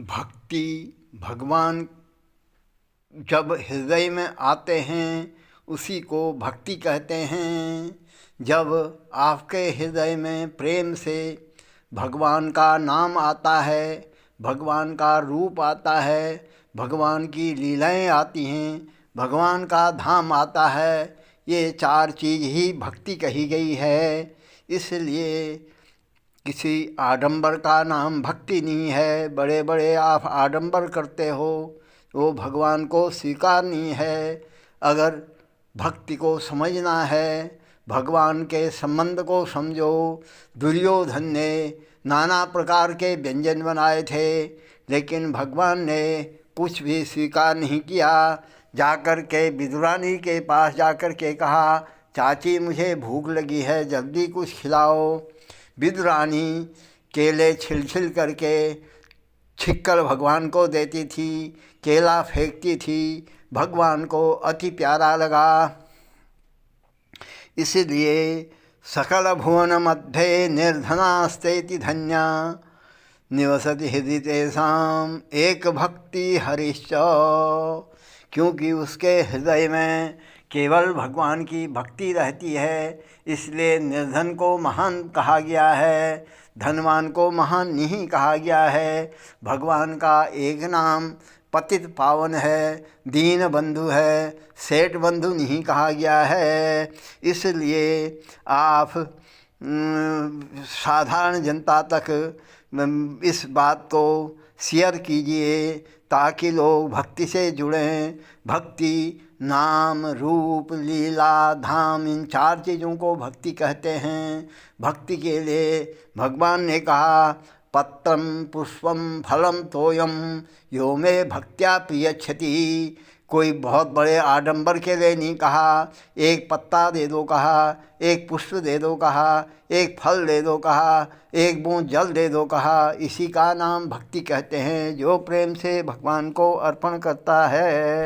भक्ति भगवान जब हृदय में आते हैं उसी को भक्ति कहते हैं। जब आपके हृदय में प्रेम से भगवान का नाम आता है, भगवान का रूप आता है, भगवान की लीलाएं आती हैं, भगवान का धाम आता है, ये चार चीज़ ही भक्ति कही गई है। इसलिए किसी आडंबर का नाम भक्ति नहीं है। बड़े बड़े आप आडंबर करते हो वो भगवान को स्वीकार नहीं है। अगर भक्ति को समझना है, भगवान के संबंध को समझो। दुर्योधन ने नाना प्रकार के व्यंजन बनाए थे, लेकिन भगवान ने कुछ भी स्वीकार नहीं किया। जाकर के विदुरानी के पास जाकर के कहा, चाची मुझे भूख लगी है, जल्दी कुछ खिलाओ। विदुरानी केले छिल छिल करके छिक्कर भगवान को देती थी, केला फेंकती थी। भगवान को अति प्यारा लगा। इसलिए सकल भुवन मध्ये निर्धनास्तेति धन्या निवसति हृदि तेषाम एक भक्ति हरिश्च। क्योंकि उसके हृदय में केवल भगवान की भक्ति रहती है, इसलिए निर्धन को महान कहा गया है, धनवान को महान नहीं कहा गया है। भगवान का एक नाम पतित पावन है, दीन बंधु है, सेठ बंधु नहीं कहा गया है। इसलिए आप साधारण जनता तक इस बात को शेयर कीजिए ताकि लोग भक्ति से जुड़ें। भक्ति नाम रूप लीला धाम, इन चार चीज़ों को भक्ति कहते हैं। भक्ति के लिए भगवान ने कहा, पत्रम पुष्पम फलम तोयम यो मे भक्त्या प्रियच्छति। कोई बहुत बड़े आडंबर के लिए नहीं कहा, एक पत्ता दे दो कहा, एक पुष्प दे दो कहा, एक फल दे दो कहा, एक बूंद जल दे दो कहा। इसी का नाम भक्ति कहते हैं, जो प्रेम से भगवान को अर्पण करता है।